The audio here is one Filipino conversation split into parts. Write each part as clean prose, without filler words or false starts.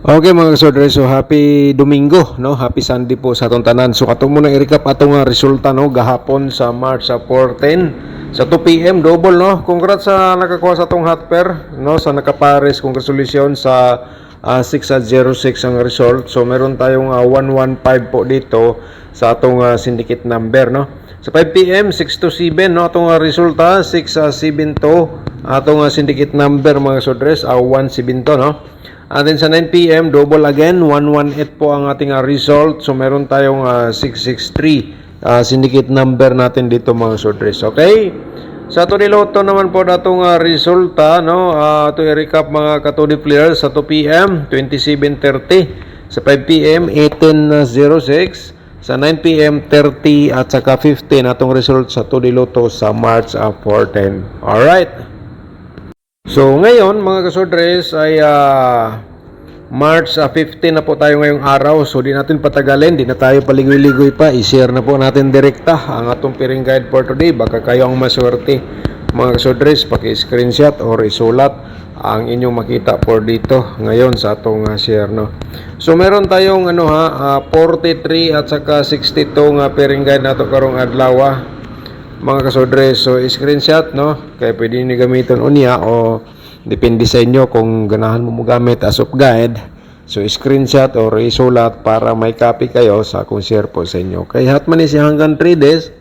Okay mga kasodre, so happy Domingo, no? Happy Sunday po sa atong tanan. So katong muna i-recap atong resulta no gahapon sa March 14 sa 2 PM double no. Congrats sa nakakuha sa atong hot pair no sa nakapares congratulations sa 6-06 ang result. So meron tayong 115 po dito sa atong syndicate number no. Sa 5 PM 6-7 no atong resulta 6-7 atong syndicate number mga kasodres 172 no. And then sa 9 PM, double again, 118 po ang ating result. So meron tayong 663 syndicate number natin dito mga sodres. Okay? Sa Toniloto naman po natong resulta, no? To i-recap mga katodi players sa 2 PM, 27:30. Sa 5 PM, 18:06. Sa 9 PM, 30 at saka 15 atong result sa Toniloto sa March 14. Alright? So ngayon mga kasodres ay March 15 na po tayo ngayong araw. So di natin patagalin, di na tayo paligoy-ligoy pa. I-share na po natin direkta ang atong pairing guide for today. Baka kayo ang maswerte mga kasodres, paki-screenshot or isulat ang inyong makita for dito ngayon sa atong share no. So meron tayong 43 at saka 62 nga pairing guide nato karong adlaw mga kasodres. So screenshot no, kaya pwede nyo gamitin unya o depende sa inyo kung ganahan mo gamit as of guide. So screenshot or isulat para may copy kayo sa akong share po sa inyo. Kaya hatman ni siya hanggang 3 days.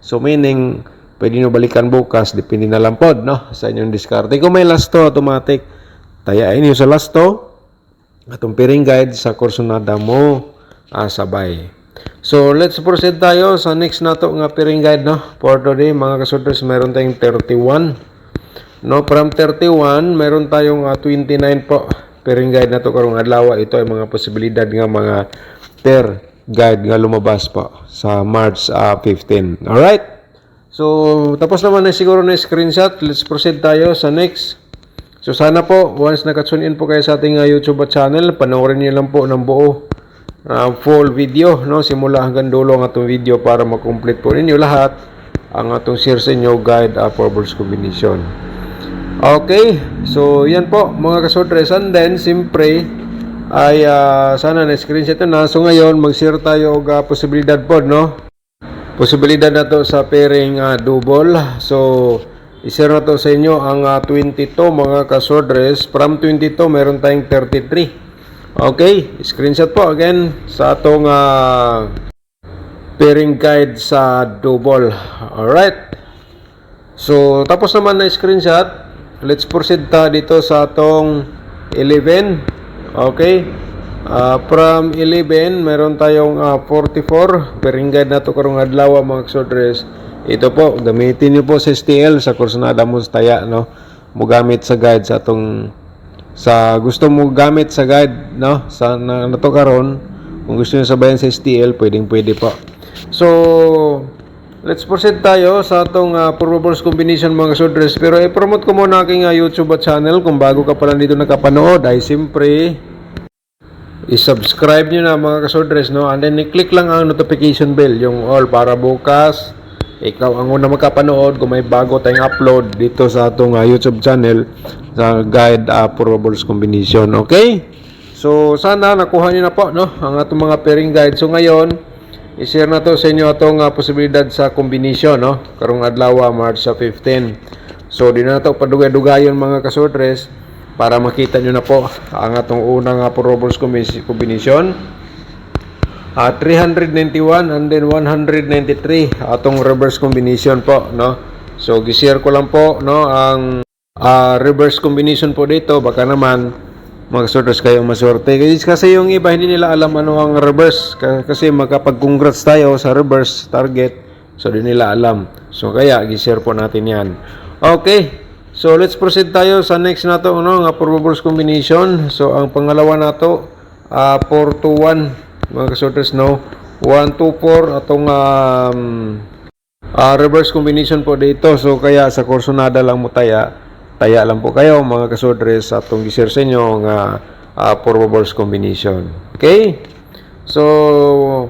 So meaning pwede nyo balikan bukas, depende na lang pod no sa inyong diskarte. Kung may lasto automatic, tayain nyo sa lasto atong pairing guide sa kursunada mo sabay. So let's proceed tayo sa next nato nga pairing guide no for today mga kasodres. Meron tayong 31 no, from 31 meron tayong 29 po pairing guide nato karong adlaw. Ito ay mga posibilidad nga mga pair guide nga lumabas po sa March 15. Alright, so tapos naman na siguro na screenshot. Let's proceed tayo sa next. So sana po once nakatune in po kayo sa ating YouTube channel, panoorin niyo lang po ng buo full video no, simula hanggang dulo ang atong video para makomplete po ninyo lahat ang atong share sa inyo guide for balls combination. Okay, so yan po mga kasodres. And then siyempre ay sana na screenshot na. So ngayon mag-share tayo og posibilidad po no, posibilidad na to sa pairing double. So i-share na to sa inyo ang 22 mga kasodres. From 22 meron tayong 33. Okay, screenshot po again sa atong pairing guide sa double. Alright, so tapos naman na screenshot, let's proceed ta dito sa atong 11. Okay, from 11 meron tayong 44 pairing guide na to karong adlaw mga kasodres. Ito po, gamitin niyo po sa STL sa kursunada mo sa taya no, mo gamit sa guide sa atong sa gusto mo gamit sa guide no sa nato karon. Kung gusto niyo sabayan sa STL, pwede po. So let's proceed tayo sa atong probables combination mga kasodres. Pero i-promote ko muna aking YouTube channel. Kung bago ka pa lang dito nakapanood ay siyempre i-subscribe nyo na mga kasodres no, and then i-click lang ang notification bell, yung all, para bukas ikaw ang una makapanood kung may bago tayong upload dito sa atong YouTube channel sa guide probables combination. Okay, so sana nakuha niyo na po no ang atong mga pairing guide. So ngayon i-share na to sa inyo atong posibilidad sa combination no karong adlaw March 15. So di na to padugay-dugayon mga kasodres para makita nyo na po ang atong unang probables combination. 391 and then 193 atong reverse combination po no. So gi-share ko lang po no ang reverse combination po dito, baka naman mga kasodres kayo maswerte kasi yung iba hindi nila alam ano ang reverse kasi makapag-congrats tayo sa reverse target, so di nila alam. So kaya gi-share po natin yan. Okay, so let's proceed tayo sa next nato no nga probables combination. So ang pangalawa nato 421 mga kasodres no, 124 atong reverse combination po dito. So kaya sa kursonada lang mo taya lang po kayo mga kasodres atong gi-share sa inyo nga probables combination. Okay, so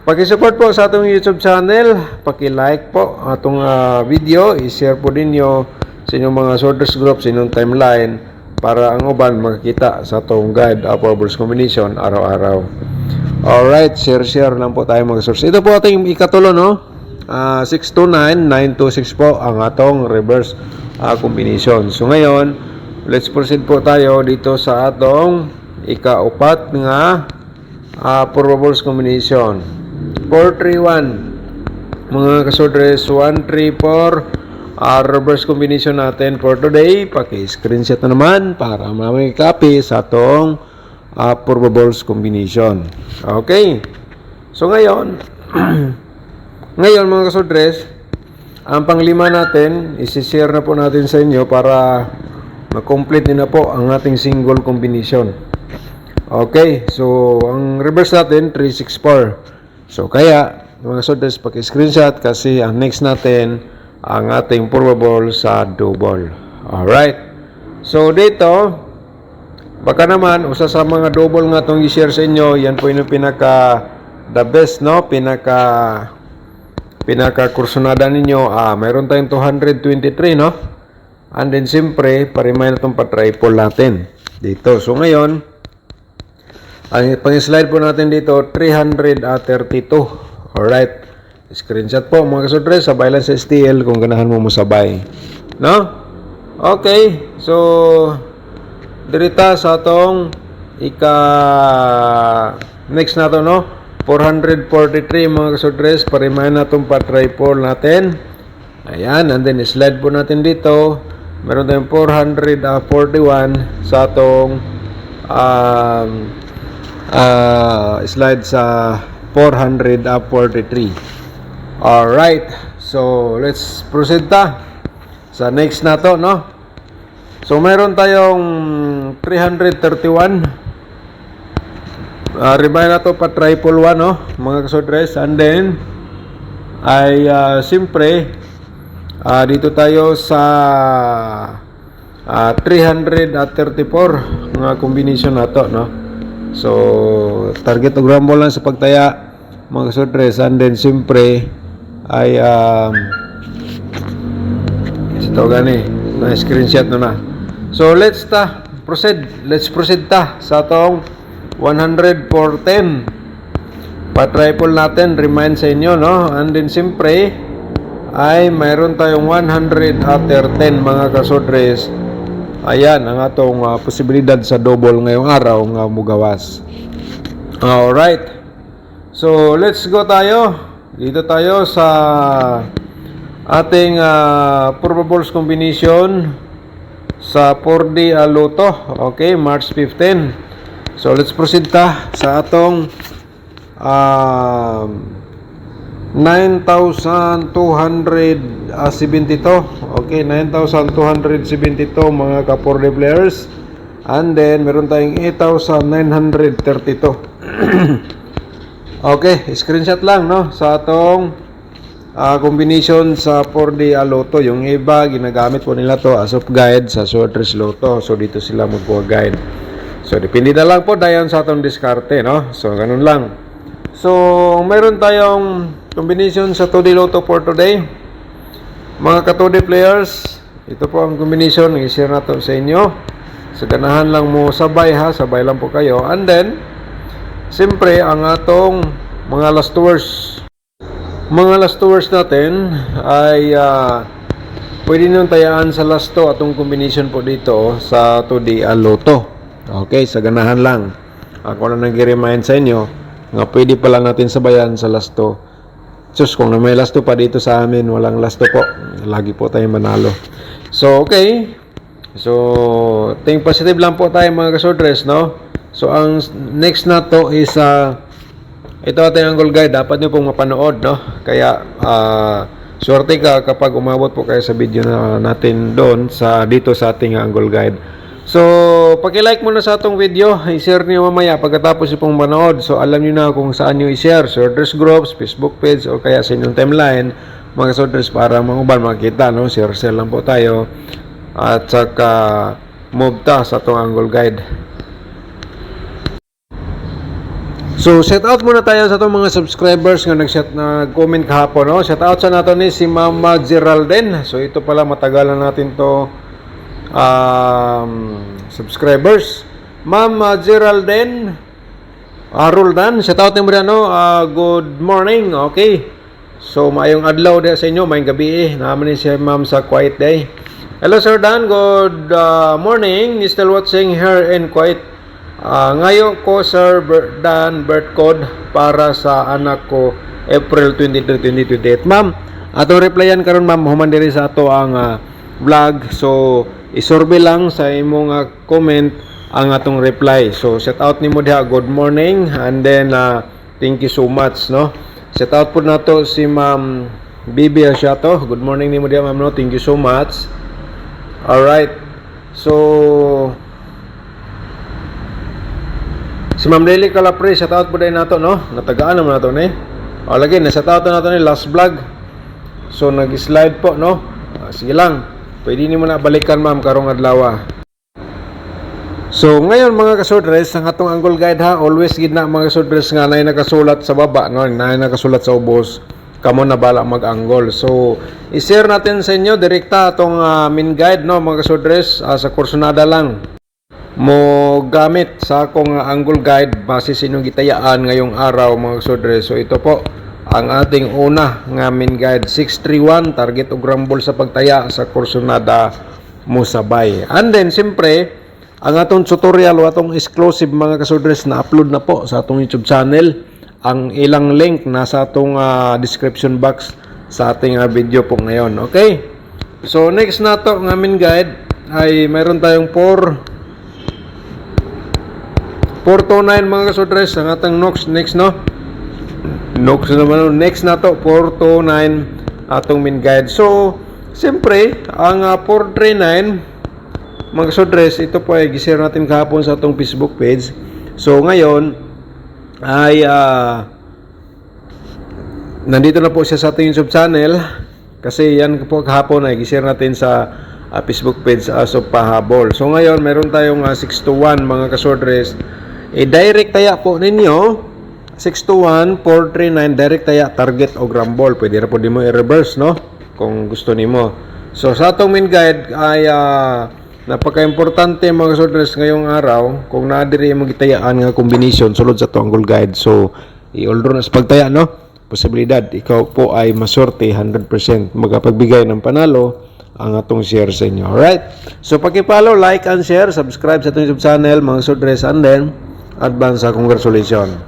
paki-support po sa atong YouTube channel, paki-like po atong video, i-share po din nyo sa inyong mga soldiers group, sa inyong timeline para ang uban makakita sa tong guide upper balls combination araw-araw. Alright, share lang po tayo mga source. Ito po ating ikatulo, no? 629-926 po ang atong reverse combination. So ngayon, let's proceed po tayo dito sa atong ikaupat nga probables combination. 431 mga kasodres, 134 reverse combination natin for today. Paki-screenshot na naman para may copy sa atong probables combination. Okay. So ngayon, ngayon mga kasodres, ang panglima natin, isi-share na po natin sa inyo para ma-complete na po ang ating single combination. Okay. So, ang reverse natin, 364. So, kaya, mga kasodres, paki-screenshot kasi ang next natin, ang ating probable sa double. Alright. So, dito, baka naman, usa sa mga double nga itong i-share sa inyo, yan po yung pinaka the best, no? Pinaka kursunada ninyo. Mayroon tayong 223, no? And then, siyempre, parimay na itong pa-triple natin. Dito. So, ngayon, ang pang-slide po natin dito, 332. Alright. Screenshot po, mga kasodres. Sabay lang sa STL kung ganahan mo sabay. No? Okay. So, dirita sa atong next na to, no? 443 mga kasodres. Parimay na itong pa-triple natin. Ayan. And then, slide po natin dito. Meron tayong 441 sa atong slide sa 443. Alright. So, let's proceed sa next na to, no? So, meron tayong 331. Remind na to pa triple 1, no? Mga kasodres. And then, ay siyempre, dito tayo sa 334 mga combination na to, no? So, target o grumble lang sa pagtaya, mga kasodres. And then, siyempre, ay ito gani, na-screenshot na. So, let's proceed. Let's proceed sa atong 100-410. Pa-triple natin, remind sa inyo, no? And then, siyempre, ay mayroon tayong 100 after 10, mga kasodres. Ayan, ang atong posibilidad sa double ngayong araw nga mugawas. Alright. So, let's go tayo. Dito tayo sa ating probables combination sa 4D Lotto. Okay, March 15. So, let's proceed sa atong 9,272. Okay, 9,272 mga ka-4D players. And then, meron tayong 8,932. Okay, screenshot lang, no? Sa atong combination sa 4D Lotto. Yung iba, ginagamit po nila to as of guide sa Sortress Lotto. So, dito sila magpo-guide. So, depende na lang po dayon sa atong diskarte, no? So, ganun lang. So, meron tayong combination sa 2D Lotto for today. Mga ka-2D players, ito po ang combination. I-share na to sa inyo. So, ganahan lang mo sabay sabay lang po kayo. And then, siyempre, ang atong mga last tours. Mga last tours natin ay pwede nyo tayaan sa last to atong combination po dito sa 2D Lotto. Okay, sa ganahan lang. Ako na nag-remind sa inyo nga pwede pa lang natin sabayan sa last to. Sus, kung na may last to pa dito sa amin, walang last to po. Lagi po tayong manalo. So, okay. So, think positive lang po tayo mga kasodres, no? So, ang next na to is ito ating angle guide. Dapat nyo pong mapanood, no? Kaya, swerte ka kapag umabot po kayo sa video na natin doon dito sa ating angle guide. So, paki-like muna sa atong video. I-share niyo mamaya pagkatapos nyo pong manood. So, alam niyo na kung saan nyo i-share. Sorters Groups, Facebook page, o kaya sa inyong timeline. Mga sorters para mga makita, no? Share lang po tayo. At saka, move sa atong angle guide. So, shout out muna tayo sa itong mga subscribers nga nag-comment kahapon, no? Shout out sa nato ni si Mama subscribers. Ma'am Geraldine Roldan, shout out mo rin, good morning. Okay. So, maayong adlaw din sa inyo, maayong gabi naman ni si ma'am sa quiet day. Hello Sir Dan, good morning. Still watching here in quiet. Ngayon ko Sir Dan birth code para sa anak ko April 23, 2028. Ma'am, atong replyan karon ma'am human diri sa ato ang vlog. So isurvey lang sa imong comment ang atong reply. So shout out nimo diha, good morning, and then thank you so much, no. Shout out po nato si Ma'am Bibi Asiato. Good morning nimo diha ma'am, no. Thank you so much. All right. So si Ma'am Lely Calapre, shout out po din nato, no. Natagaan naman nato ni. O lagi na shout out nato ni last vlog. So nag-slide po, no. Sige lang. Pwede nimo na balikan ma'am karong adlaw. So ngayon mga kasodres, ang atong angle guide ha, always gid na mga kasodres nga nay nakasulat sa baba, no, nay nakasulat sa ubos, kamo na bala mag-angle. So i-share natin sa inyo direkta atong main guide, no mga kasodres, sa kursunada lang mo gamit sa akong angle guide base sa inyong gitayaan ngayong araw mga kasodres. So ito po ang ating una nga main guide, 631 target og rumble sa pagtaya sa kursunada mo sabay. And then siyempre ang atong tutorial o atong exclusive mga kasodres na upload na po sa atong YouTube channel. Ang ilang link nasa atong description box sa ating video po ngayon. Okay? So next na to ng main guide ay mayroon tayong 429 mga kasodres ang atong next, no? Next na to 429 atong main guide. So siyempre ang 439 mga kasodres, ito po ay gisir natin kahapon sa atong Facebook page. So ngayon ay nandito na po siya sa ating YouTube channel kasi yan po kahapon ay gisir natin sa Facebook page as of pahabol. So ngayon meron tayong 621 mga kasodres. Direct taya po ninyo 621 439 direct taya target o rumble. Pwede ra po di mo i-reverse, no, kung gusto nimo. So sa atong main guide ay napaka-importante mga kasodres ngayong araw kung naadiri mo gitayaan nga combination sulod sa to angle guide. So i-order na sa pagtaya, no, posibilidad ikaw po ay masorte 100% magapagbigay ng panalo ang atong share sa inyo. Alright, so paki-follow, like and share, subscribe sa atong YouTube channel mga kasodres, and then advance congratulations.